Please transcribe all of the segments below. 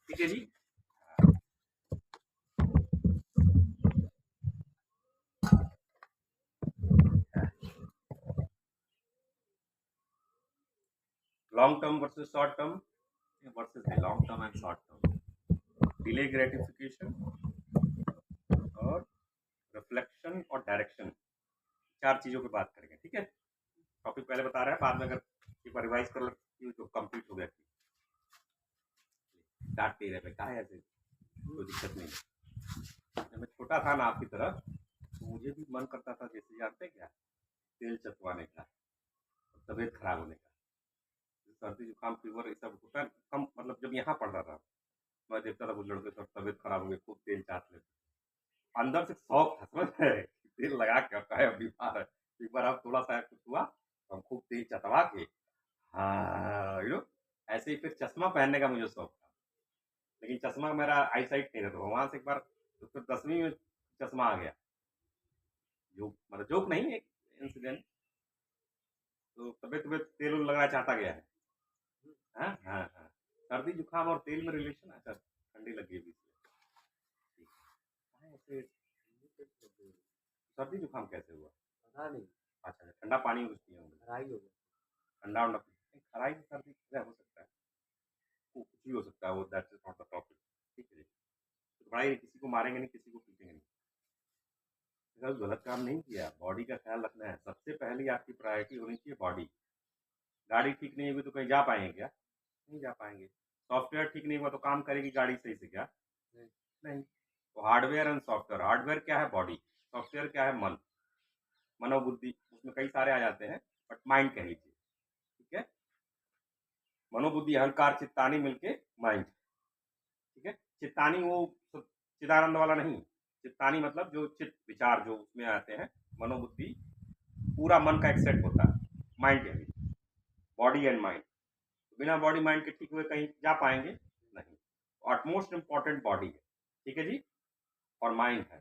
ठीक है जी। Long term versus short term versus long term and short term, delay gratification और reflection और डायरेक्शन, चार चीजों की बात करेंगे। ठीक है, टॉपिक पहले बता रहा है, बाद में अगर एक बार रिवाइज कर लो तो कंप्लीट हो गया। डांट नहीं रहे, कहा है ऐसे, कोई दिक्कत नहीं है। जब मैं छोटा था ना आपकी तरह, तो मुझे भी मन करता था, जैसे जानते क्या, तेल चटवाने का, तबीयत खराब होने का, सर्दी जुकाम फीवर ये सब होता है कम, मतलब जब यहाँ पढ़ रहा था मैं देखता था वो लड़के सब तबीयत खराब हो गई, खूब तेल चाट लेते, अंदर से शौक था, समझ रहे, तेल लगा के रखा है, बीमार है। एक बार आप थोड़ा सा कुछ हुआ तो हम खूब तेल चटवा के, हाँ ऐसे ही फिर चश्मा पहनने का मुझे शौक था, लेकिन चश्मा मेरा आई साइट नहीं रहता, वहां से एक बार तो फिर 10वीं में चश्मा आ गया, जोक मतलब जोक नहीं, एक इंसिडेंट। तो तबियत तबियत तेल उल लगाना चाहता गया है। हाँ हाँ हाँ, सर्दी जुकाम और तेल में रिलेशन, अच्छा ठंडी लगी है ऐसे, सर्दी जुकाम कैसे हुआ पता नहीं। अच्छा ठंडा पानी यूज किया होंगे, खराई हो गया, ठंडा उंडा खराई से सर्दी हो सकता है, वो कुछ भी हो सकता है, वो that is not the topic. ठीक है, तो भाई किसी को मारेंगे नहीं, किसी को पीटेंगे नहीं, अगर गलत काम नहीं किया, बॉडी का ख्याल रखना है, सबसे पहली आपकी प्रायोरिटी होनी चाहिए बॉडी। गाड़ी ठीक नहीं होगी तो कहीं जा पाएंगे क्या, नहीं जा पाएंगे। सॉफ्टवेयर ठीक नहीं हुआ तो काम करेगी गाड़ी सही से क्या, नहीं। तो हार्डवेयर एंड सॉफ्टवेयर, हार्डवेयर क्या है बॉडी, सॉफ्टवेयर क्या है मन, मनोबुद्धि, उसमें कई सारे आ जाते हैं, बट माइंड कह लीजिए। ठीक है, मनोबुद्धि अहंकार चित्तानी मिलके माइंड। ठीक है, चित्तानी वो चिदानंद वाला नहीं, चित्तानी मतलब जो चित्त विचार जो उसमें आते हैं, मनोबुद्धि पूरा मन का एक सेट होता है, माइंड कह लीजिए, बॉडी एंड माइंड। बिना बॉडी माइंड के ठीक हुए कहीं जा पाएंगे नहीं, ऑटमोस्ट इंपॉर्टेंट बॉडी है। ठीक है जी, और माइंड है।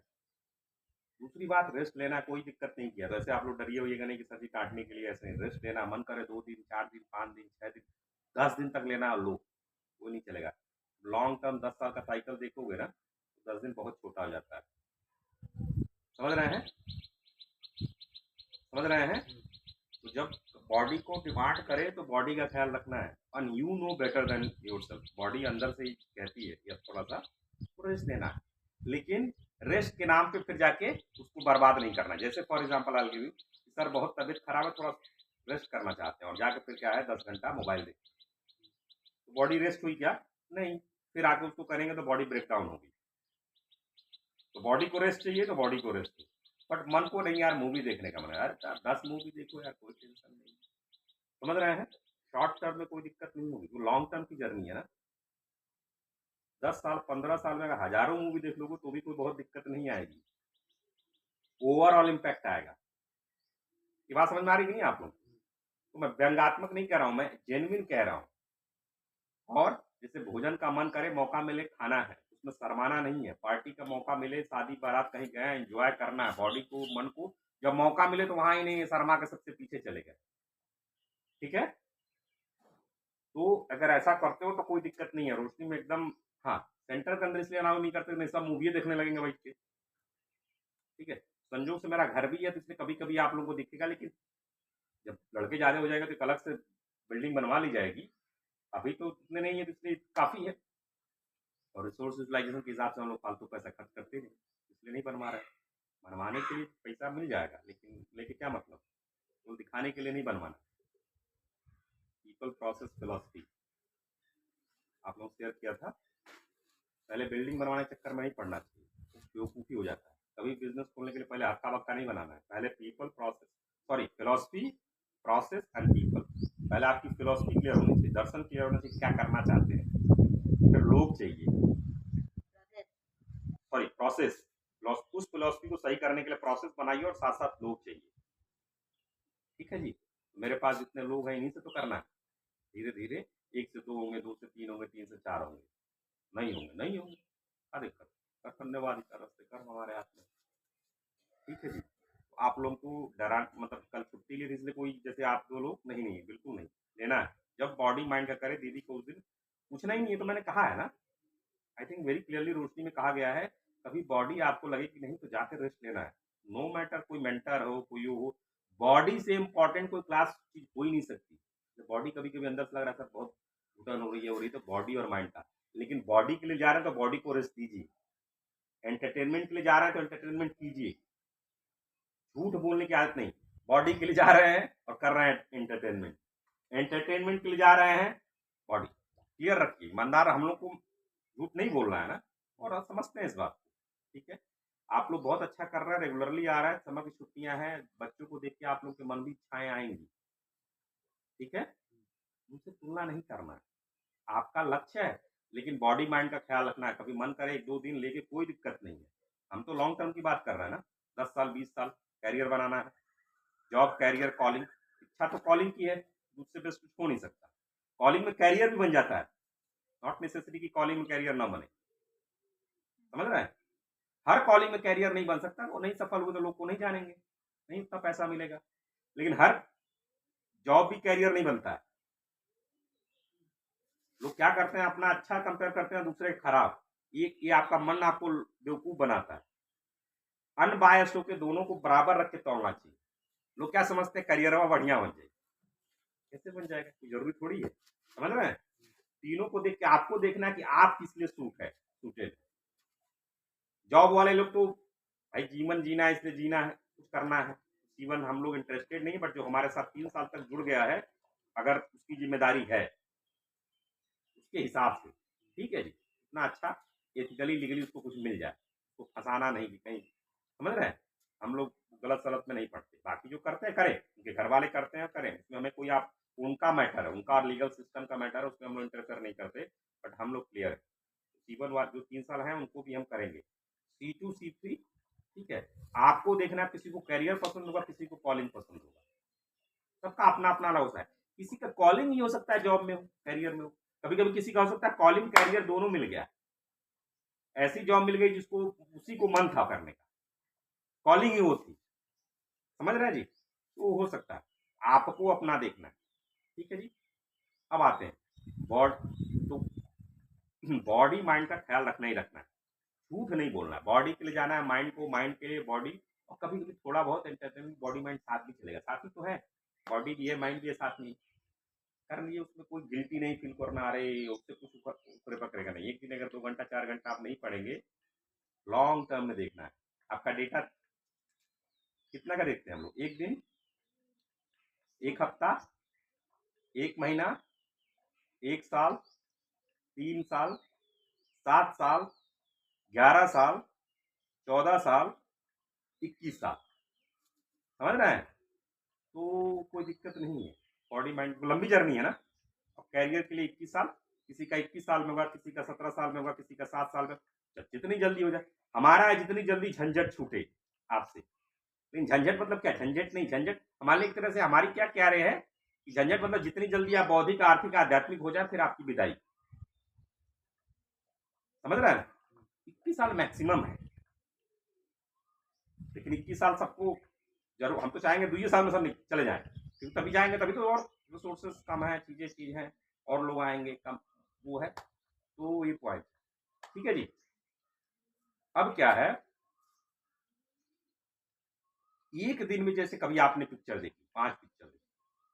दूसरी बात, रेस्ट लेना, कोई दिक्कत नहीं किया, वैसे आप लोग डरिए होइएगा नहीं कि सर्दी काटने के लिए, ऐसे रेस्ट लेना मन करे 2 दिन 4 दिन 5 दिन 6 दिन 10 दिन तक लेना लो, वो नहीं चलेगा। लॉन्ग टर्म 10 साल का साइकिल देखोगे ना, तो 10 दिन बहुत छोटा हो जाता है। समझ रहे हैं, समझ रहे हैं। तो जब बॉडी को डिमांड करे तो बॉडी का ख्याल रखना है, and you know better than yourself, body अंदर से ही कहती है कि अब थोड़ा सा रेस्ट देना है, लेकिन रेस्ट के नाम पे फिर जाके उसको बर्बाद नहीं करना। जैसे for example I give you, sir बहुत तबीयत खराब है, थोड़ा रेस्ट करना चाहते हैं, और जाके फिर क्या है 10 घंटा मोबाइल देख, तो बॉडी रेस्ट हुई क्या, नहीं, फिर आके उसको करेंगे तो बॉडी ब्रेक डाउन होगी। तो बॉडी को रेस्ट चाहिए तो बॉडी को रेस्ट चाहिए, बट मन को नहीं, यार मूवी देखने का मन है, यार 10 मूवी देखो यार, कोई टेंशन नहीं। समझ रहे हैं, शॉर्ट टर्म में कोई दिक्कत नहीं होगी, जो लॉन्ग टर्म की जर्नी है ना, 10 साल 15 साल में अगर हजारों मूवी देख लोगे तो भी कोई बहुत दिक्कत नहीं आएगी, ओवरऑल इम्पैक्ट आएगा। ये बात समझ में आ रही कि नहीं आप लोग, तो मैं व्यंग्यात्मक नहीं कह रहा हूं, मैं जेन्युइन कह रहा हूं। और जैसे भोजन का मन करे, मौका मिले खाना है, उसमें शर्माना नहीं है, पार्टी का मौका मिले, शादी बारात कहीं गए, एंजॉय करना है, बॉडी को मन को जब मौका मिले तो वहां ही नहीं है शर्मा के सबसे पीछे चले गए। ठीक है, तो अगर ऐसा करते हो तो कोई दिक्कत नहीं है, रोशनी में एकदम, हाँ सेंटर के अंदर इसलिए अलाउ नहीं करते, नहीं सब मूवी देखने लगेंगे बैठ के। ठीक है, संजोग से मेरा घर भी है तो इसलिए कभी कभी आप लोगों को दिखेगा, लेकिन जब लड़के ज्यादा हो जाएगा तो एक अलग से बिल्डिंग बनवा ली जाएगी, अभी तो इतने नहीं है तो इसलिए काफी है, और रिसोर्स यूटिलाइजेशन के हिसाब से हम लोग फालतू पैसा खर्च करते हैं, इसलिए नहीं बनवा रहे। बनवाने के लिए पैसा मिल जाएगा, लेकिन लेके क्या मतलब, वो दिखाने के लिए नहीं बनवाना। पीपल प्रोसेस फिलोसफी आप लोग शेयर किया था, पहले बिल्डिंग बनवाने के चक्कर में नहीं पड़ना चाहिए, बेवकूफ़ी हो जाता है। कभी बिजनेस खोलने के लिए पहले हक्का बक्का नहीं बनाना है, पहले people process, sorry philosophy, process and people, पहले आपकी फिलोसफी क्लियर होनी चाहिए, दर्शन क्लियर होना चाहिए, क्या करना चाहते हैं, फिर लोग चाहिए, सॉरी प्रोसेस, उस फिलोसफी को सही करने के लिए प्रोसेस बनाइए और साथ साथ लोग चाहिए। ठीक है जी, मेरे पास जितने लोग हैं इन्हीं से तो करना है, धीरे धीरे 1 से 2 होंगे, 2 से 3 होंगे, 3 से 4 होंगे, नहीं होंगे नहीं होंगे, क्या दिक्कत, कर धन्यवाद का रास्ते कर हमारे हाथ में। ठीक है जी, तो आप लोगों को डरा, मतलब कल छुट्टी ली थी इसलिए कोई जैसे आप 2 लोग नहीं, नहीं बिल्कुल नहीं लेना है, जब बॉडी माइंड का करे, दीदी को उस दिन पूछना ही नहीं है तो मैंने कहा है ना, आई थिंक वेरी क्लियरली रोशनी में कहा गया है, कभी बॉडी आपको लगे कि नहीं तो जाकर रेस्ट लेना है। नो मैटर कोई मेंटर हो, कोई हो, बॉडी से इम्पोर्टेंट कोई क्लास चीज़ हो ही नहीं सकती। बॉडी कभी-कभी अंदर से लग रहा है सर बहुत घुटन हो रही है तो बॉडी और माइंड का। लेकिन बॉडी के लिए जा रहे हैं तो बॉडी को रेस्ट दीजिए। एंटरटेनमेंट के लिए जा रहे हैं तो एंटरटेनमेंट कीजिए। झूठ बोलने की आदत नहीं। बॉडी के लिए जा रहे हैं और कर रहे हैं एंटरटेनमेंट। एंटरटेनमेंट के लिए जा रहे हैं, बॉडी क्लियर रखिए। ईमानदार हम लोग को झूठ नहीं बोलना है ना, और आप समझते हैं इस बात को, ठीक है। आप लोग बहुत अच्छा कर रहे हैं, रेगुलरली आ रहा है, समर की छुट्टियां हैं, बच्चों को देख के आप लोग के मन भी इच्छाएं आएंगी, ठीक है। उनसे तुलना नहीं करना है, आपका लक्ष्य है, लेकिन बॉडी माइंड का ख्याल रखना है। कभी मन करे 1-2 दिन लेके कोई दिक्कत नहीं है। हम तो लॉन्ग टर्म की बात कर रहे हैं ना, 10 साल 20 साल कैरियर बनाना है। Job, career, calling. इच्छा तो कॉलिंग की है, उससे बेस्ट कुछ हो नहीं सकता। कॉलिंग में कैरियर भी बन जाता है, नॉट नेसेसरी कि कॉलिंग में कैरियर ना बने, समझ रहे हैं। हर कॉलिंग में कैरियर नहीं बन सकता, वो नहीं सफल हुए तो लोग को नहीं जानेंगे, नहीं उतना पैसा मिलेगा। लेकिन हर जॉब भी कैरियर नहीं बनता है। लोग क्या करते हैं, अपना अच्छा कंपेयर करते हैं दूसरे के खराब। ये आपका मन आपको बेवकूफ बनाता है। अनबायस्ड होकर दोनों को बराबर रख के तोड़ना चाहिए। लोग क्या समझते हैं, करियर में बढ़िया बन जाए, कैसे बन जाएगा, कोई जरूरी थोड़ी है, समझ रहे हैं। तीनों को देख के आपको देखना है कि आप किस लिए सूटेड है। जॉब वाले लोग तो भाई जीवन जीना है, इसलिए जीना है, कुछ करना है। जीवन हम लोग इंटरेस्टेड नहीं, बट जो हमारे साथ 3 साल तक जुड़ गया है, अगर उसकी जिम्मेदारी है उसके हिसाब से, ठीक है जी, इतना अच्छा एथिकली लीगली उसको कुछ मिल जाए, उसको फंसाना नहीं कि कहीं, समझ रहे हैं। हम लोग गलत सलत में नहीं पड़ते। बाकी जो करते हैं करें, उनके घर वाले करते हैं करें, इसमें हमें कोई, आप उनका मैटर है, उनका लीगल सिस्टम का मैटर है, उसमें हम लोग इंटरफेयर नहीं करते। बट हम लोग क्लियर है, जीवन वाले जो 3 साल हैं उनको भी हम करेंगे। C2 C3, ठीक है। आपको देखना है, किसी को कैरियर पसंद होगा, किसी को कॉलिंग पसंद होगा, सबका अपना अपना अलग होता है। किसी का कॉलिंग ही हो सकता है जॉब में हो, कैरियर में हो, कभी कभी किसी का हो सकता है कॉलिंग कैरियर दोनों मिल गया, ऐसी जॉब मिल गई जिसको उसी को मन था करने का, कॉलिंग ही वो थी, समझ रहे हैं जी। तो हो सकता है, आपको अपना देखना है, ठीक है जी। अब आते हैं बॉडी माइंड का ख्याल रखना ही रखना है, झूठ नहीं बोलना है। बॉडी के लिए जाना है, माइंड को, माइंड के लिए बॉडी, और कभी कभी थोड़ा बहुत एंटरटेनमेंट बॉडी माइंड साथ भी चलेगा, साथ ही तो है, बॉडी भी है माइंड भी है साथ में कर लिए। उसमें कोई गिल्टी नहीं फील करना, अरे उससे कुछ ऊपर पकड़ेगा नहीं। एक दिन अगर 2 घंटा 4 घंटा आप नहीं पढ़ेंगे, लॉन्ग टर्म में देखना है। आपका डेटा कितना का देखते हैं हम लोग, एक दिन, एक हफ्ता, एक महीना, एक साल, 3 साल, 7 साल, 11 साल, 14 साल, 21 साल, समझ रहे हैं। तो कोई दिक्कत नहीं है, बॉडी माइंड लंबी जर्नी है ना। अब कैरियर के लिए 21 साल, किसी का 21 साल में होगा, किसी का 17 साल में होगा, किसी का 7 साल में, जितनी जल्दी हो जाए। हमारा है जितनी जल्दी झंझट छूटे आपसे। लेकिन झंझट मतलब क्या, झंझट नहीं, झंझट हमारे लिए एक तरह से हमारी क्या क्या रहे है कि झंझट मतलब जितनी जल्दी आप बौद्धिक, आर्थिक, आध्यात्मिक हो जाए, फिर आपकी विदाई, समझ रहे हैं। 21 साल मैक्सिमम है, लेकिन 21 साल सबको जरूर, हम तो चाहेंगे 2 साल में सब चले जाए, क्योंकि तभी जाएंगे, तभी तो और रिसोर्सेस कम है, चीज़ हैं, और लोग आएंगे कम, वो है। तो ये पॉइंट, ठीक है जी। अब क्या है, एक दिन में जैसे कभी आपने पिक्चर देखी, 5 पिक्चर देखी,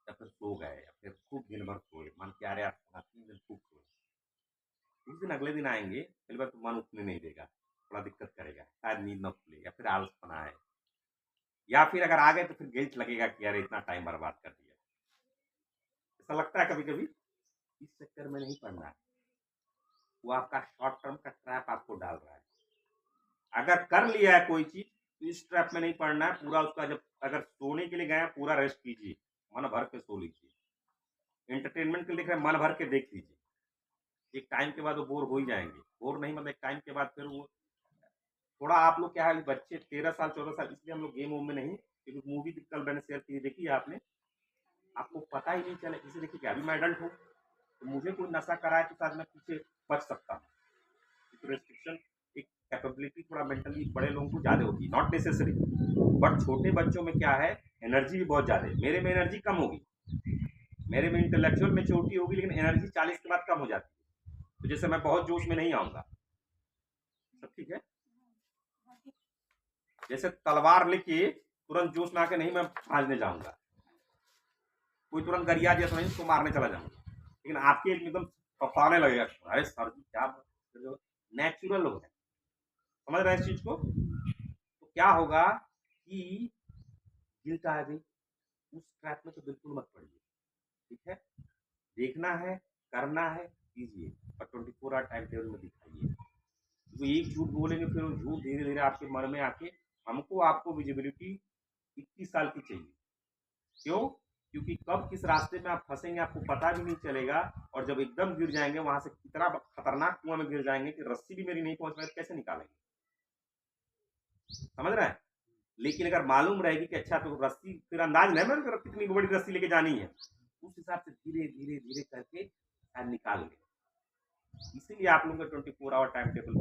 या फिर सो गए, या फिर खूब दिन भर सोए, मन क्या रहे, 3 दिन खूब सोए, उस दिन अगले दिन आएंगे, पहली बार तो मन उठने नहीं देगा, थोड़ा दिक्कत करेगा, शायद नींद न खुले, या फिर आलसपना है, या फिर अगर आ गए तो फिर गिल्ट लगेगा कि यार इतना टाइम बर्बाद कर दिया। ऐसा लगता है कभी कभी। इस चक्कर में नहीं पड़ना है, वो आपका शॉर्ट टर्म का ट्रैप आपको डाल रहा है। अगर कर लिया है कोई चीज तो इस ट्रैप में नहीं पड़ना है। पूरा उसका, जब अगर सोने के लिए गए पूरा रेस्ट कीजिए, मन भर के सो लीजिए। एंटरटेनमेंट के लिए लिख रहे मन भर के देख लीजिए। एक टाइम के बाद वो बोर हो ही जाएंगे, बोर नहीं मतलब एक टाइम के बाद फिर वो थोड़ा, आप लोग क्या है, बच्चे 13 साल 14 साल, इसलिए हम लोग गेम वूम में नहीं, क्योंकि मूवी कल मैंने शेयर की, देखी है आपने, आपको पता ही नहीं चला। इसे देखिए कि अभी मैं एडल्ट हूँ, तो मुझे कोई नशा कराए तो शायद मैं पीछे बच सकता हूँ। तो रेस्ट्रिक्शन, एक कैपेबिलिटी थोड़ा मेंटली बड़े लोगों को ज़्यादा होती है, नॉट नेसेसरी, बट छोटे बच्चों में क्या है, एनर्जी भी बहुत ज़्यादा है। मेरे में एनर्जी कम होगी, मेरे में इंटेलेक्चुअल मेच्योरिटी होगी, लेकिन एनर्जी 40 के बाद कम हो जाती है। तो जैसे मैं बहुत जोश में नहीं आऊँगा, सब ठीक है। जैसे तलवार लेके तुरंत जोश में आके नहीं मैं भाजने जाऊंगा, कोई तुरंत गरिया जैसा नहीं उसको मारने चला जाऊंगा, लेकिन आपके एकदम पफाने लगेगा, अरे सर जी क्या नेचुरल हो है, समझ रहे हैं इस चीज को। तो क्या होगा कि गिल्ट आ गई, उस ट्रैप में तो बिल्कुल मत पड़िए, ठीक है। देखना है, करना है, कीजिए, और 24 आवर टाइम टेबल में दिखाइए। तो एक झूठ बोलेंगे फिर वो झूठ धीरे धीरे आपके मन में आके, हमको आपको विजिबिलिटी 21 साल की चाहिए। क्यों? क्योंकि कब किस रास्ते में आप फंसेंगे आपको पता भी नहीं चलेगा, और जब एकदम गिर जाएंगे वहां से इतना खतरनाक कुआं में गिर जाएंगे कि रस्सी भी मेरी नहीं पहुंच पाए, कैसे निकालेंगे, समझ रहे हैं। लेकिन अगर मालूम रहेगी कि अच्छा तो रस्सी, फिर अंदाज नहीं मैं कितनी बड़ी रस्सी लेके जानी है, उस हिसाब से धीरे धीरे धीरे करके निकाल लें। इसीलिए आप लोग 24 आवर टाइम टेबल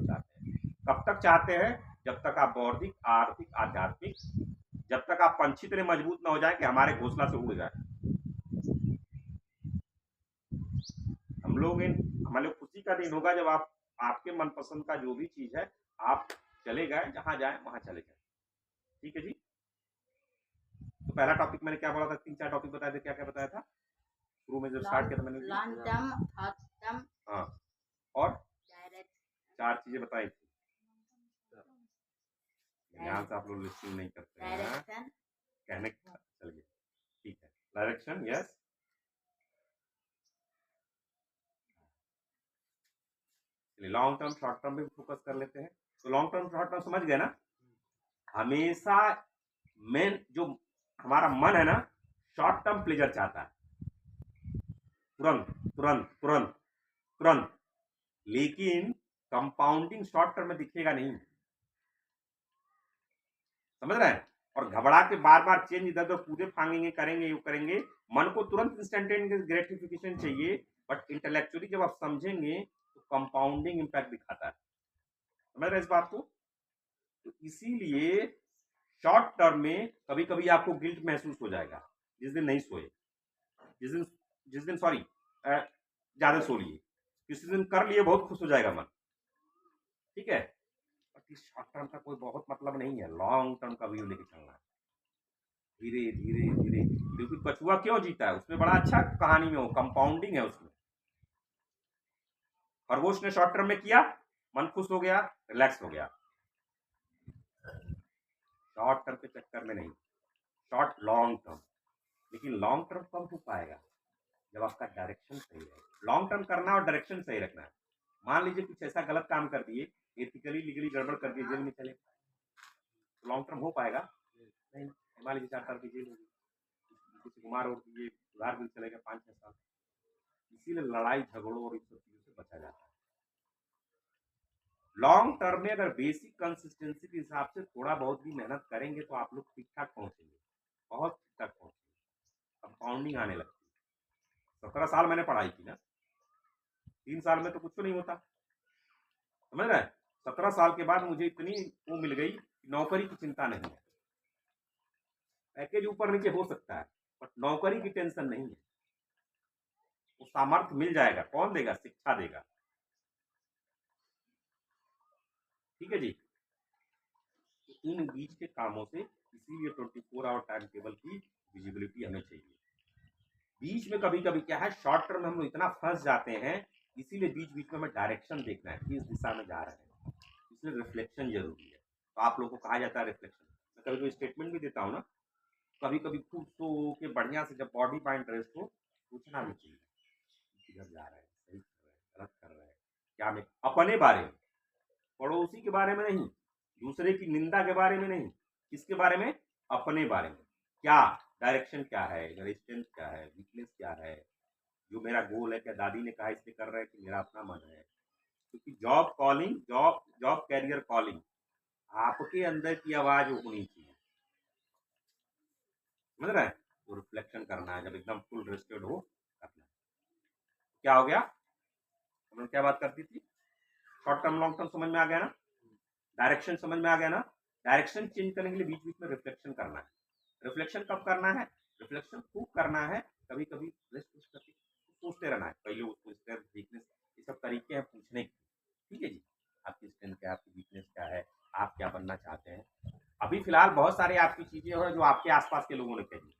चाहते हैं। कब तक चाहते हैं? जब तक आप बौद्धिक, आर्थिक, आध्यात्मिक, जब तक आप पंछी तरह मजबूत ना हो जाए कि हमारे घोंसला से उड़ जाए। हम लोग हमारे खुशी का दिन होगा जब आप आपके मनपसंद का जो भी चीज है आप चले गए, जहां जाए वहां चले गए, ठीक है जी। तो पहला टॉपिक मैंने क्या बोला था, 3-4 टॉपिक बताए थे, क्या क्या बताया था शुरू में जब स्टार्ट किया था मैंने? लॉन्ग टर्म, शॉर्ट टर्म, हाँ, और डायरेक्ट, 4 चीजें बताई थी। ध्यान से आप लोग लिस्टिंग नहीं करते हैं, डायरेक्शन, कहने के बाद चलिए ठीक है। Direction, yes. Long term short term पे फोकस कर लेते हैं। तो लॉन्ग टर्म शॉर्ट टर्म समझ गए ना। हमेशा मेन जो हमारा मन है ना, शॉर्ट टर्म प्लेजर चाहता है, तुरंत तुरंत तुरंत तुरंत, लेकिन कंपाउंडिंग शॉर्ट टर्म में दिखेगा नहीं, समझ रहे हैं। और घबरा के बार बार चेंज इधर उधर कूदे फांगेंगे, करेंगे ये करेंगे, मन को तुरंत इंस्टेंटेनियस ग्रेटिफिकेशन चाहिए, बट इंटेलेक्चुअली जब आप समझेंगे तो कंपाउंडिंग इंपैक्ट दिखाता है, समझ रहे हैं इस बात को। तो इसीलिए शॉर्ट टर्म में कभी कभी आपको गिल्ट महसूस हो जाएगा, जिस दिन नहीं सोए, जिस दिन सॉरी ज्यादा सो लिए, किसी दिन कर लिए बहुत खुश हो जाएगा मन, ठीक है। बट इस शॉर्ट टर्म का कोई बहुत मतलब नहीं है, लॉन्ग टर्म का व्यू लेके चलना है, धीरे धीरे धीरे। क्योंकि कछुआ क्यों जीता है, उसमें बड़ा अच्छा कहानी में हो, कंपाउंडिंग है उसमें। खरगोश ने शॉर्ट टर्म में किया, मन खुश हो गया, रिलैक्स हो गया, शॉर्ट टर्म के चक्कर में नहीं, शॉर्ट लॉन्ग टर्म। लेकिन लॉन्ग टर्म कब हो पाएगा, जब आपका डायरेक्शन सही है। लॉन्ग टर्म करना और डायरेक्शन सही रखना है। मान लीजिए कुछ ऐसा गलत काम कर दिए, एथिकली लीगली गड़बड़ कर दिए, जेल में चले, तो लॉन्ग टर्म हो पाएगा नहीं। मान लीजिए 4 साल की जेल होगी, किसी कुमार और ये सुधार बिल चलेगा 5-6 साल। इसीलिए लड़ाई झगड़ों और इन सब चीजों से बचा जाता है। लॉन्ग टर्म में अगर बेसिक कंसिस्टेंसी के हिसाब से थोड़ा बहुत भी मेहनत करेंगे तो आप लोग ठीक ठाक पहुंचेंगे, बहुत ठीक ठाक पहुंचेंगे, कंपाउंडिंग आने लगती है। 17 साल मैंने पढ़ाई की ना, 3 साल में तो कुछ नहीं होता, समझ रहे हैं। 17 साल के बाद मुझे इतनी वो मिल गई, नौकरी की चिंता नहीं है, पैकेज ऊपर नीचे हो सकता है बट नौकरी की टेंशन नहीं है, वो सामर्थ्य मिल जाएगा, कौन देगा, शिक्षा देगा, ठीक है जी। तो इन बीच के कामों से इसीलिए 24 आवर टाइम टेबल की विजिबिलिटी हमें चाहिए। बीच में कभी कभी क्या है, शॉर्ट टर्म में हम लोग इतना फंस जाते हैं, इसीलिए बीच बीच में हमें डायरेक्शन देखना है, किस दिशा में जा रहे हैं, इसलिए रिफ्लेक्शन जरूरी है। तो आप लोगों को कहा जाता है रिफ्लेक्शन, मैं कभी कभी स्टेटमेंट भी देता हूँ ना, कभी कभी खूब सो के बढ़िया से जब बॉडी माइंड रेस्ट हो, सोचना भी चाहिए किधर जा रहे हैं, सही कर रहे हैं, गलत कर रहे हैं, क्या में अपने बारे में, पड़ोसी के बारे में नहीं, दूसरे की निंदा के बारे में नहीं, किसके बारे में, अपने बारे में। क्या डायरेक्शन, क्या है मेरा स्ट्रेंथ, क्या है वीकनेस, क्या है जो मेरा गोल है, क्या दादी ने कहा इसलिए कर रहा है कि मेरा अपना मन है। क्योंकि job calling, job job career calling, आपके अंदर की आवाज होनी चाहिए, समझ रहे हैं। तो रिफ्लेक्शन करना है, जब एकदम फुल रेस्टेड हो करना है। क्या हो गया, हमने क्या बात करती थी, शॉर्ट टर्म लॉन्ग टर्म समझ में आ गया ना, डायरेक्शन समझ में आ गया ना। डायरेक्शन चेंज करने के लिए बीच बीच में रिफ्लेक्शन करना है। रिफ्लेक्शन कब करना है, रिफ्लेक्शन खूब करना है, कभी कभी रेस्ट करके सोचते रहना है, पहले उसको स्ट्रेंथ वीकनेस, ये सब तरीके हैं पूछने के, ठीक है जी। आपकी स्ट्रेंथ फिलहाल बहुत सारे आपकी चीजें हैं जो आपके आसपास के लोगों ने कही,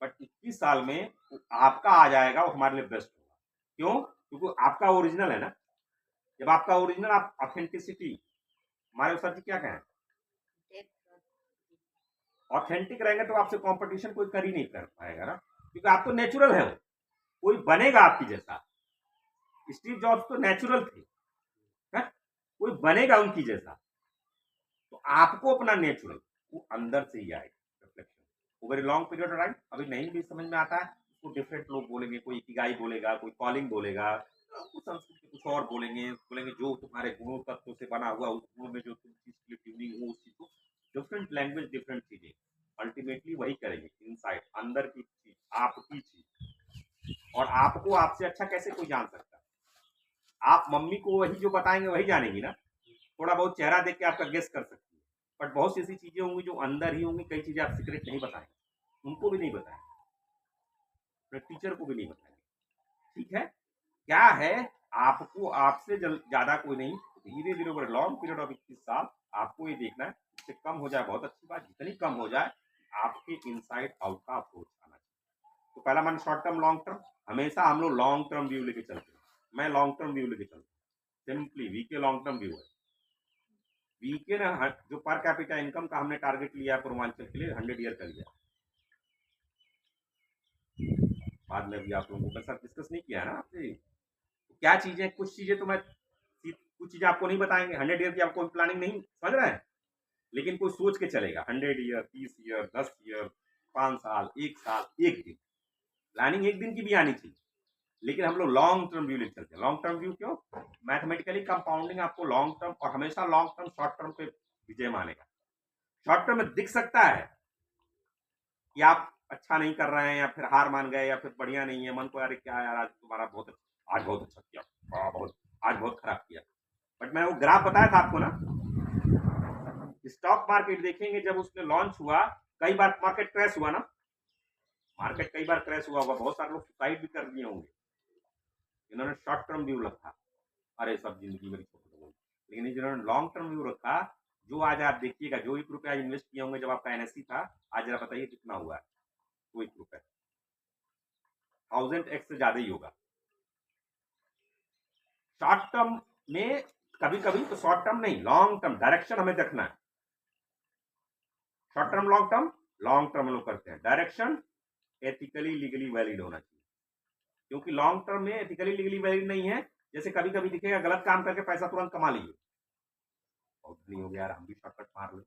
बट 21 साल में आपका आ जाएगा, वो हमारे लिए बेस्ट होगा। क्यों? क्योंकि आपका ओरिजिनल है ना। जब आपका ओरिजिनल, आप ऑथेंटिसिटी, हमारे सर जी क्या कहें, ऑथेंटिक रहेंगे तो आपसे कंपटीशन कोई कर ही नहीं कर पाएगा ना, क्योंकि आप तो नेचुरल है। वो कोई बनेगा आपकी जैसा, स्टीव जॉब्स तो नेचुरल थे, है? कोई बनेगा उनकी जैसा, तो आपको अपना नेचुरल वो अंदर से ही आएगा reflection over a long period of time. अभी नहीं भी समझ में आता है उसको डिफरेंट लोग बोलेंगे, कोई इकिगाई बोलेगा, कोई कॉलिंग बोलेगा, कुछ संस्कृत कुछ और बोलेंगे जो तुम्हारे गुणों तत्व से बना हुआ, उस गुण में जो तुम चीज की ट्यूनिंग हो, उस चीज को, डिफरेंट लैंग्वेज, डिफरेंट चीजें, अल्टीमेटली वही करेंगे, इनसाइड, अंदर की चीज, आपकी चीज। और आपको आपसे अच्छा कैसे कोई जान सकता है? आप मम्मी को वही जो बताएंगे वही जानेगी ना। थोड़ा बहुत चेहरा देख के आपका गेस कर सकती है, बट बहुत सी ऐसी चीजें होंगी जो अंदर ही होंगी, कई चीजें आप सीक्रेट नहीं बताएंगे, उनको भी नहीं बताएंगे, अपने टीचर को भी नहीं बताएंगे। ठीक है, क्या है, आपको आपसे ज्यादा कोई नहीं, धीरे धीरे ओवर लॉन्ग पीरियड ऑफ 21 साल आपको ये देखना है, इससे कम हो जाए बहुत अच्छी बात, जितनी कम हो जाए आपके इनसाइड आउट का अप्रोच आना चाहिए। तो पहला मान शॉर्ट टर्म, लॉन्ग टर्म, हमेशा हम लोग लॉन्ग टर्म व्यू लेके चलते हैं। मैं लॉन्ग टर्म व्यू लेके चलता हूँ, सिंपली वीके लॉन्ग टर्म व्यू है। वीके ना, जो पर कैपिटा इनकम का हमने टारगेट लिया पूर्वांचल के लिए 100 ईयर का लिया, बाद में भी आप लोगों के साथ डिस्कस नहीं किया है ना आपसे, तो क्या चीजें, कुछ चीजें तो मैं, कुछ चीजें आपको नहीं बताएंगे, 100 ईयर की आपको प्लानिंग नहीं समझ रहे हैं, लेकिन कोई सोच के चलेगा 100 ईयर, 30 ईयर, 10 ईयर, 5 साल, 1 साल, 1 दिन, प्लानिंग 1 दिन की भी आनी चाहिए, लेकिन हम लोग लॉन्ग टर्म व्यू लेके चलते हैं। लॉन्ग टर्म व्यू क्यों? मैथमेटिकली कंपाउंडिंग आपको लॉन्ग टर्म, और हमेशा लॉन्ग टर्म शॉर्ट टर्म पे विजय मानेगा। शॉर्ट टर्म में दिख सकता है कि आप अच्छा नहीं कर रहे हैं, या फिर हार मान गए, या फिर बढ़िया नहीं है, मन को अरे क्या यार आज तुम्हारा बहुत अच्छा, आज बहुत अच्छा किया, बहुत, आज बहुत खराब किया, बट मैं वो ग्राफ बताया था आपको ना, स्टॉक मार्केट देखेंगे जब उसने लॉन्च हुआ, कई बार मार्केट क्रैश हुआ ना, मार्केट कई बार क्रैश हुआ होगा, बहुत सारे लोग सुसाइड भी कर दिए होंगे, इन्होंने शॉर्ट टर्म व्यू रखा, अरे सब जिंदगी मेरी छोटी हो गई, लेकिन जिन्होंने लॉन्ग टर्म व्यू रखा, जो आज आप देखिएगा, जो 1 रुपया इन्वेस्ट किए होंगे जब आपका एनएससी था, आज जरा बताइए कितना हुआ है, वो 1 रुपया 1000x से ज्यादा ही होगा। शॉर्ट टर्म में कभी कभी तो, शॉर्ट टर्म नहीं, लॉन्ग टर्म डायरेक्शन हमें देखना है। शॉर्ट टर्म, लॉन्ग टर्म लोग करते हैं, डायरेक्शन एथिकली लीगली वैलिड होना चाहिए, क्योंकि लॉन्ग टर्म में एथिकली लीगली वैलिड नहीं है, जैसे कभी कभी दिखेगा गलत काम करके पैसा तुरंत कमा लीजिए, बहुत नहीं हो गया यार, हम भी शॉर्टकट मार ले,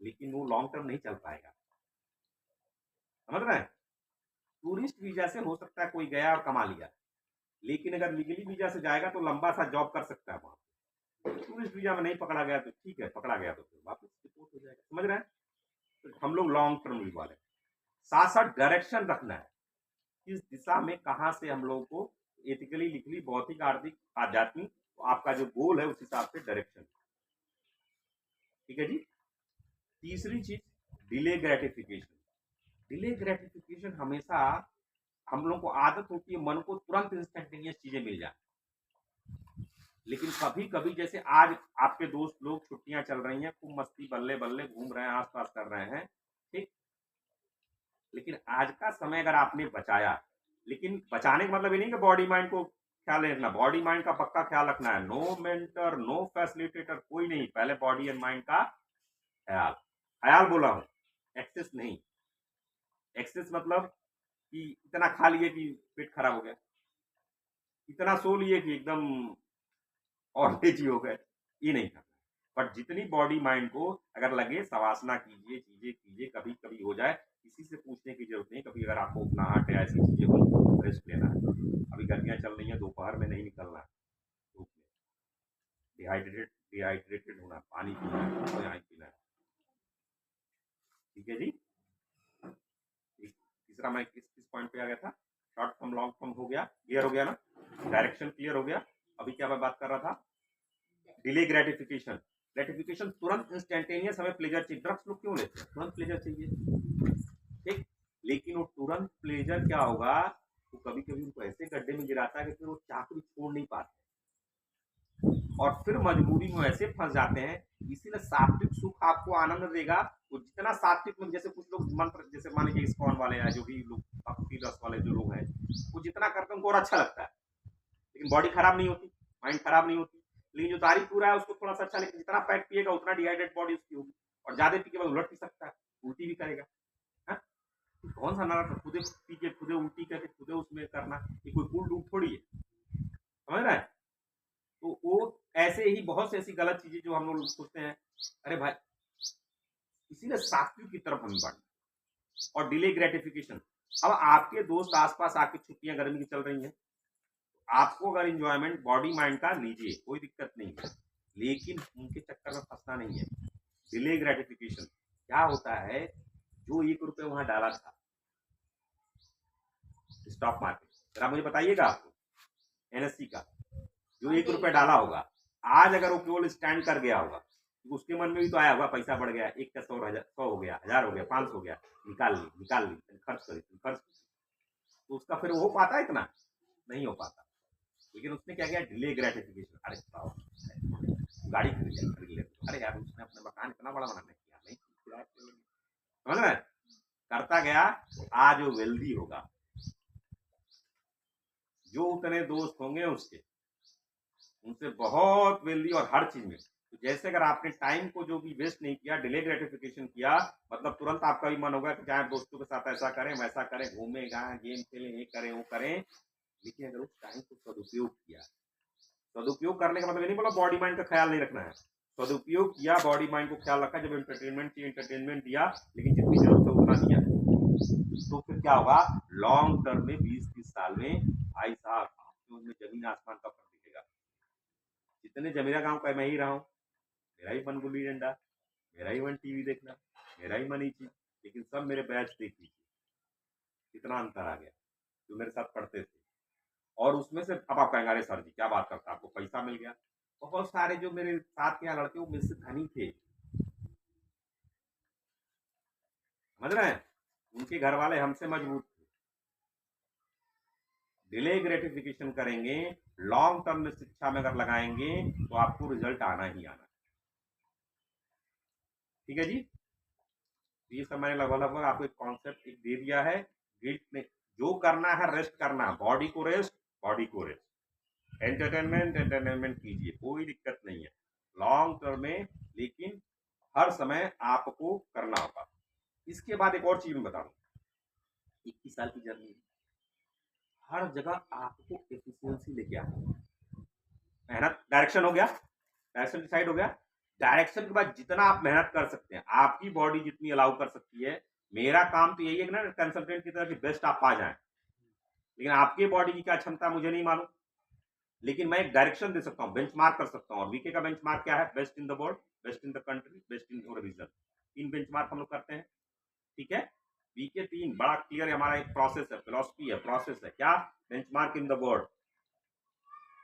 लेकिन वो लॉन्ग टर्म नहीं चल पाएगा, समझ रहे हैं? टूरिस्ट वीजा से हो सकता है कोई गया और कमा लिया, लेकिन अगर लीगली वीजा से जाएगा तो लंबा सा जॉब कर सकता है वहां। टूरिस्ट वीजा में नहीं पकड़ा गया तो ठीक है, पकड़ा गया तो फिर वापस रिपोर्ट हो जाएगा, समझ रहे हैं? तो हम लोग लॉन्ग टर्म व्यू वाले, साथ साथ डायरेक्शन रखना है, किस दिशा में कहां से हम लोगों को एथिकली लीगली, भौतिक, आर्थिक, आध्यात्मिक, तो आपका जो गोल है उस हिसाब से डायरेक्शन, ठीक है जी। तीसरी चीज, डिले ग्रेटिफिकेशन। डिले ग्रेटिफिकेशन हमेशा हम लोग को आदत होती है, मन को तुरंत इंस्टेंटेनियस चीजें मिल जाए, लेकिन कभी कभी जैसे आज आपके दोस्त लोग, छुट्टियां चल रही हैं, खूब मस्ती बल्ले बल्ले घूम रहे हैं, आसपास कर रहे हैं, ठीक, लेकिन आज का समय अगर आपने बचाया, लेकिन बचाने का मतलब ये नहीं कि बॉडी माइंड को ख्याल रखना, बॉडी माइंड का पक्का ख्याल रखना है, नो मेंटर, नो फैसिलिटेटर, कोई नहीं, पहले बॉडी एंड माइंड का ख्याल, ख्याल बोला हूं, एक्सेस नहीं। एक्सेस मतलब कि इतना खा लिए कि पेट खराब हो गया, इतना सो लिए कि एकदम और लेजी हो गए, ये नहीं करना। बट जितनी बॉडी माइंड को अगर लगे, सवासना कीजिए, चीजें कीजिए, कभी कभी हो जाए, किसी से पूछने की जरूरत नहीं, कभी अगर आपको उकनाहट है, ऐसी चीजें हो, रेस्ट लेना है, अभी गर्मियां चल रही हैं, दोपहर में नहीं निकलना है धूप में, डिहाइड्रेटेड होना, पानी पीना है, तो यहाँ पीना है, ठीक है जी। तीसरा मैं किस किस पॉइंट पे आ गया था? शॉर्ट टर्म, लॉन्ग टर्म हो गया, क्लियर हो गया ना, डायरेक्शन क्लियर हो गया। अभी क्या मैं बात कर रहा था? Delay gratification. ग्रेटिफिकेशन तुरंत इंस्टेंटेनियस, हमें प्लेजर चाहिए, ड्रग्स लोग क्यों लेते हैं? तुरंत प्लेजर चाहिए, ठीक, लेकिन वो तुरंत प्लेजर क्या होगा, वो कभी कभी उनको ऐसे गड्ढे में गिराता है कि फिर वो चाकरी छोड़ नहीं पाते, और फिर मजबूरी में ऐसे फंस जाते हैं। इसीलिए सात्विक सुख आपको आनंद देगा, वो जितना सात्विक में, जैसे कुछ लोग मंत्र, जैसे मान लीजिए इस्कॉन वाले हैं, जो भी लोग भक्ति रस वाले जो लोग हैं, वो जितना करते हैं उनको और अच्छा लगता है, लेकिन बॉडी खराब नहीं होती, माइंड खराब नहीं होती। लेकिन जो दारू पी रहा है उसको थोड़ा सा अच्छा, लेकिन जितना पैक पिएगा उतना डिहाइड्रेट बॉडी उसकी होगी, और ज्यादा पी के बाद उलट भी सकता है, उल्टी भी करेगा। हाँ? तो कौन सा नारा, खुदे पी के खुदे उल्टी करके खुदे उसमें करना, ये कोई कूल डूब थोड़ी है, समझ रहा है? तो वो ऐसे ही बहुत सी ऐसी गलत चीजें जो हम लोग सोचते हैं, अरे भाई, इसीलिए सात्विक की तरफ हम बढ़, और डिले ग्रेटिफिकेशन। अब आपके दोस्त आसपास, आपकी छुट्टियां गर्मी की चल रही हैं, आपको अगर इंजॉयमेंट बॉडी माइंड का लीजिए, कोई दिक्कत नहीं है, लेकिन उनके चक्कर में फंसना नहीं है। डिले ग्रेटिफिकेशन क्या होता है, जो 1 रुपये वहां डाला था स्टॉक मार्केट, जरा मुझे बताइएगा, आपको एनएससी का जो 1 रुपये डाला होगा, आज अगर वो केवल स्टैंड कर गया होगा, तो उसके मन में भी तो आया होगा, पैसा बढ़ गया, 1 का 100 हो गया, 1000 हो गया, 500 हो गया, निकाल ली, खर्च करी, तो उसका फिर हो पाता है इतना, नहीं हो पाता। लेकिन उसने क्या किया, डिले ग्रेटिफिकेशन, अरे गाड़ी खरीद ले, अरे यार उसने अपने मकान इतना बड़ा बनाने किया, नहीं समझ रहे, करता गया, आज वो वेल्दी होगा, जो उतने दोस्त होंगे उसके, उनसे बहुत वेल्दी, और हर चीज में। तो जैसे अगर आपने टाइम को जो भी वेस्ट नहीं किया, डिले ग्रेटिफिकेशन किया, मतलब तुरंत आपका भी मन होगा कि चाहे दोस्तों के साथ ऐसा करें वैसा करें, घूमें गाएं, गेम खेलें, ये करें वो करें, लेकिन अगर उस टाइम को सदुपयोग किया, सदुपयोग करने का मतलब ये नहीं बोला बॉडी माइंड का ख्याल नहीं रखना है, सदुपयोग किया, बॉडी माइंड को ख्याल रखा, जब एंटरटेनमेंट चाहिए एंटरटेनमेंट दिया, लेकिन जितनी जरूरत है उतना दिया, तो फिर क्या होगा, लॉन्ग टर्म में 20-30 साल में भाई साहब आपके उसमें जमीन आसमान का फर्क दिखेगा। जितने जमीरा गांव का मैं ही रहा हूँ, मेरा ही मन गुल्ली डंडा, मेरा ही मन टीवी देखना, मेरा ही मन ही चीज, लेकिन सब मेरे बैच देख लीजिए कितना अंतर आ गया, जो मेरे साथ पढ़ते थे। और उसमें से अब आप कहेंगे अरे सर जी क्या बात करता, आपको पैसा मिल गया। बहुत सारे जो मेरे साथ के यहाँ लड़के, वो मेरे से धनी थे, समझ रहे हैं, उनके घर वाले हमसे मजबूत थे। डिले ग्रेटिफिकेशन करेंगे, लॉन्ग टर्म में शिक्षा में अगर लगाएंगे, तो आपको रिजल्ट आना ही आना। ठीक है जी, ये सब मैंने लगभग आपको एक कॉन्सेप्ट एक दे दिया है। गिल्ट ने जो करना है, रेस्ट करना, बॉडी को रेस्ट, बॉडी को रेस्ट, एंटरटेनमेंट कीजिए, कोई दिक्कत नहीं है लॉन्ग टर्म में, लेकिन हर समय आपको करना होगा। इसके बाद एक और चीज मैं बता दूं, 21 साल की जर्नी, हर जगह आपको एफिशिएंसी लेके आना है। मेहनत, डायरेक्शन हो गया, डायरेक्शन डिसाइड हो गया, डायरेक्शन के बाद जितना आप मेहनत कर सकते हैं, आपकी बॉडी जितनी अलाउ कर सकती है, मेरा काम तो यही है कि ना कंसल्टेंट की तरह की बेस्ट आप पा जाएं, लेकिन आपकी बॉडी की क्या क्षमता मुझे नहीं मालूम, लेकिन मैं एक डायरेक्शन दे सकता हूँ, बेंचमार्क कर सकता हूँ। और वीके का बेंचमार्क क्या है, best in the world, best in the country, best in your region, 3 benchmark हम लोग करते हैं। ठीक है, वीके 3 बड़ा क्लियर है, हमारा एक प्रोसेस है, फिलॉसफी है, प्रोसेस है, क्या, बेंचमार्क इन द वर्ल्ड।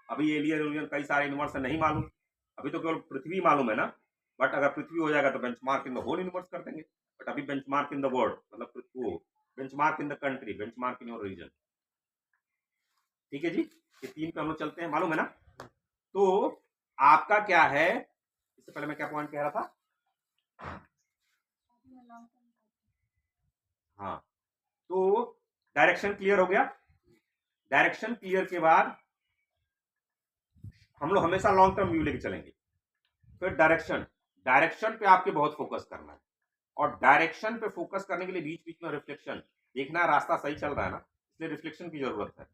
अभी एलियन कई सारे यूनिवर्स नहीं मालूम, अभी तो केवल पृथ्वी मालूम है ना, बट अगर पृथ्वी हो जाएगा तो benchmark in the whole universe कर देंगे, बट अभी बेंचमार्क इन द वर्ल्ड मतलब वो benchmark in the country, benchmark in your region. ठीक है जी, ये 3 पे हम लोग चलते हैं, मालूम है ना। तो आपका क्या है, इससे पहले मैं क्या पॉइंट कह रहा था, हाँ, तो डायरेक्शन क्लियर हो गया, डायरेक्शन क्लियर के बाद हम लोग हमेशा लॉन्ग टर्म व्यू लेके चलेंगे। फिर डायरेक्शन, डायरेक्शन पे आपके बहुत फोकस करना है, और डायरेक्शन पे फोकस करने के लिए बीच बीच में रिफ्लेक्शन देखना है, रास्ता सही चल रहा है ना, इसलिए रिफ्लेक्शन की जरूरत है।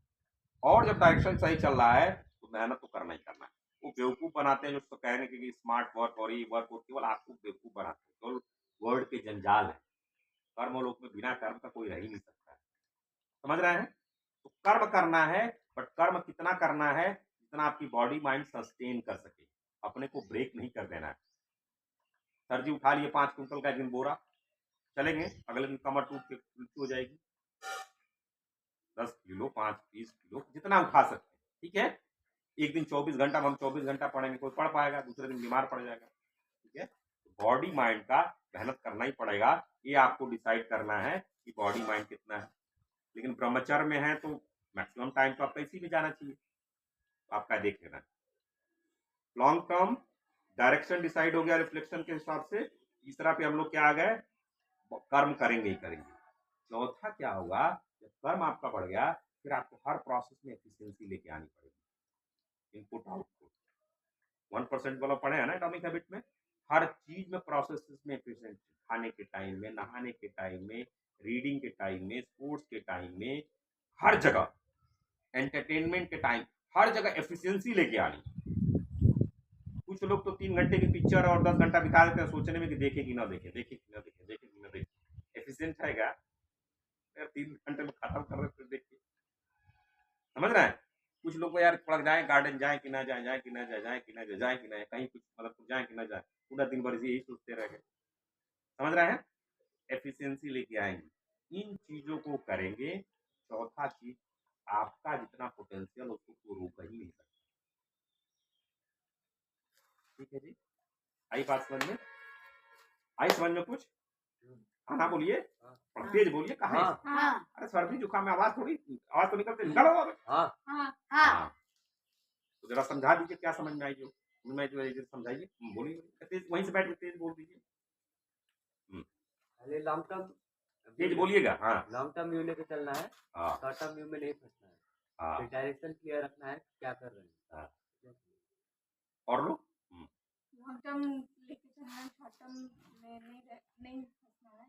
और जब डायरेक्शन सही चल रहा है तो मेहनत तो करना ही करना है। वो बेवकूफ बनाते हैं जो उसको कहने के स्मार्ट वर्क और ये वर्क, केवल आपको बेवकूफ बनाते हैं, केवल वर्ड के जंजाल है। कर्म लोक में बिना कर्म का कोई रह ही नहीं सकता है, समझ रहे हैं। तो कर्म करना है, बट कर्म कितना करना है, जितना आपकी बॉडी माइंड सस्टेन कर सके, अपने को ब्रेक नहीं कर देना है। सर जी उठा लिए 5 क्विंटल का एक दिन बोरा, चलेंगे, अगले दिन कमर टूट के उल्टी हो जाएगी, 10 किलो 5-20 किलो जितना उठा सकते हैं, ठीक है। एक दिन 24 घंटा, हम 24 घंटा पढ़ेंगे, कोई पढ़ पाएगा, दूसरे दिन बीमार पड़ जाएगा, ठीक है। बॉडी माइंड का मेहनत करना ही पड़ेगा, ये आपको डिसाइड करना है कि बॉडी माइंड कितना है। लेकिन ब्रह्मचर्य में है तो मैक्सिमम टाइम तो आपका इसी में जाना चाहिए, तो आपका देख लेना। लॉन्ग टर्म डायरेक्शन डिसाइड हो गया रिफ्लेक्शन के हिसाब से, तीसरा पे हम लोग क्या आ गए, कर्म करेंगे ही करेंगे। चौथा क्या होगा, जब कर्म आपका बढ़ गया फिर आपको हर प्रोसेस में एफिशिएंसी लेके आनी पड़ेगी, इनपुट आउटपुट। 1% वाला पढ़े हैं ना एटॉमिक हैबिट में, हर चीज में प्रोसेसेस में एफिशिएंसी, खाने के टाइम में, नहाने के टाइम में, रीडिंग के टाइम में, स्पोर्ट्स के टाइम में, हर जगह, एंटरटेनमेंट के टाइम, हर जगह एफिशिएंसी लेके आनी। कुछ लोग तो 3 घंटे की पिक्चर और 10 घंटा बिता देते हैं सोचने में कि देखे कि ना देखे, देखे कि ना देखे, देखे कि ना देखे। एफिशिएंट है क्या यार, 3 घंटे में खत्म कर रहे फिर देखिए, समझ रहे हैं। कुछ लोग को यार थोड़ा जाए गार्डन, जाए कि ना जाए, जाए कि ना जाए, जाए कि ना जाए, जाए कि ना जाए, कहीं कुछ मतलब जाए कि ना जाए, पूरा दिन भर यही सोचते रह गए, समझ रहे हैं। एफिशिएंसी लेके आएंगे, इन चीजों को करेंगे। चौथा चीज, आपका जितना पोटेंशियल उसको कोई रोक ही नहीं सकता। ठीक है जी, आई बात समझ में, आई समझ में कुछ? हाँ ना बोलिए, और तेज बोलिए, कहाँ है? हाँ अरे सर्दी जुकाम में आवाज थोड़ी, आवाज तो निकलते निकालो अब। हाँ हाँ, तो जरा समझा दीजिए क्या समझ में आई, जो मैं जो समझाइए, बोलिए तेज, वहीं से बैठ के तेज बोल दीजिए। पहले लॉन्ग टर्म तेज बोलिएगा। हाँ लॉन्ग टर्म व्यू लेके चलना है, हाँ शॉर्ट टर्म व्यू में नहीं फंसना है, हाँ फिर डायरेक्शन क्लियर रखना है क्या कर रहे हैं। हाँ। और लोग लॉन्ग टर्म लेके चलना है, शॉर्ट टर्म में नहीं फंसना है।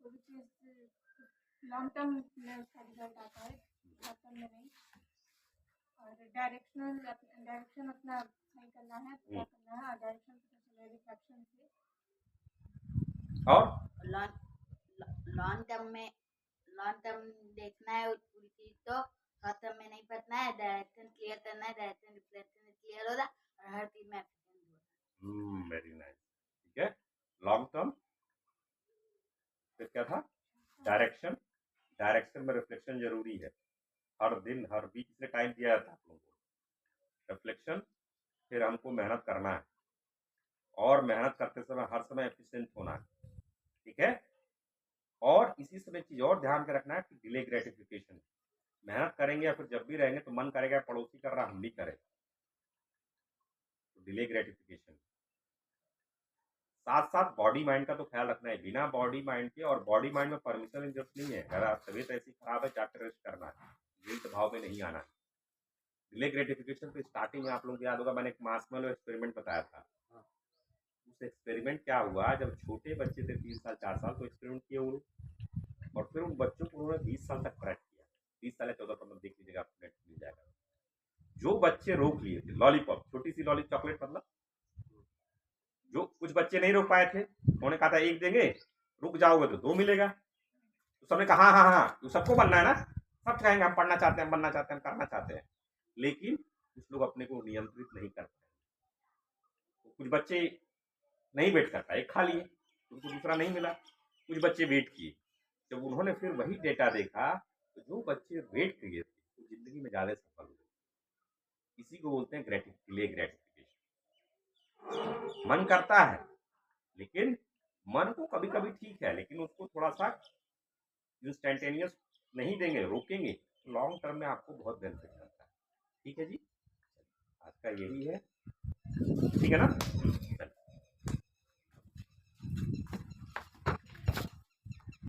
कोई भी चीज लॉन्ग टर्म में उसका रिजल्ट आता है, शॉर्ट टर्म में नहीं। और डायरेक्शन अपना सही करना है, क्या करना है, और डायरेक्शन पता चले रिफ्लेक्शन से। और लॉन्ग टर्म देखना है पूरी चीज, तो शॉर्ट टर्म में नहीं पढ़ना है, डायरेक्शन क्लियर करना है, डायरेक्शन रिफ्लेक्शन क्लियर होगा और हर चीज में एफिशिएंट होगा। वेरी नाइस, ठीक है। लॉन्ग टर्म, फिर क्या था, डायरेक्शन, डायरेक्शन में रिफ्लेक्शन जरूरी है, हर दिन हर वीक से टाइम दिया जाता है आप लोगों को। रिफ्लेक्शन, फिर हमको मेहनत करना है, और मेहनत करते समय हर समय एफिशिएंट होना है, ठीक है। और इसी समय चीज और ध्यान के रखना है कि डिले ग्रेटिफिकेशन, मेहनत करेंगे या फिर जब भी रहेंगे तो मन करेगा पड़ोसी कर रहा हम भी करें, तो डिले ग्रेटिफिकेशन। साथ साथ बॉडी माइंड का तो ख्याल रखना है, बिना बॉडी माइंड के, और बॉडी माइंड में परमिशन की जरूरत नहीं है, अगर आप तबीयत ऐसी खराब है जाकर रेस्ट करना है, गिल्ट भाव में नहीं आना है। डिले ग्रेटिफिकेशन तो स्टार्टिंग में आप लोगों को याद होगा मैंने एक मार्शमैलो एक्सपेरिमेंट बताया था। उस एक्सपेरिमेंट क्या हुआ, जब छोटे बच्चे थे 3 साल 4 साल, तो एक्सपेरिमेंट किए वो लोग, और फिर उन बच्चों को उन्होंने 20 साल तक ट्रैक किया, 20 साल या 14-15 देख लीजिएगा, आपको नेट मिल जाएगा। जो बच्चे रोक लिए थे लॉलीपॉप, छोटी सी लॉली चॉकलेट, मतलब जो कुछ बच्चे नहीं रोक पाए थे, उन्होंने कहा था 1 देंगे, रुक जाओगे तो 2 मिलेगा, तो सबने कहा हाँ हाँ हाँ, तो सबको बनना है ना, सब कहेंगे हम पढ़ना चाहते हैं, बनना चाहते हैं, करना चाहते हैं, लेकिन कुछ लोग अपने को नियंत्रित नहीं कर पाए, तो कुछ बच्चे नहीं वेट कर पाए, खा लिए, उनको दूसरा नहीं मिला, कुछ बच्चे वेट किए। जब उन्होंने फिर वही डेटा देखा, तो जो बच्चे वेट किए थे वो जिंदगी में ज्यादा सफल हुए। इसी को बोलते हैं डिले ग्रेटिफिकेशन। मन करता है, लेकिन मन को कभी कभी ठीक है, लेकिन उसको थोड़ा सा इंस्टेंटेनियस नहीं देंगे, रोकेंगे, तो लॉन्ग टर्म में आपको बहुत बेनिफिट करता है। ठीक है जी, आज का यही है, ठीक है ना।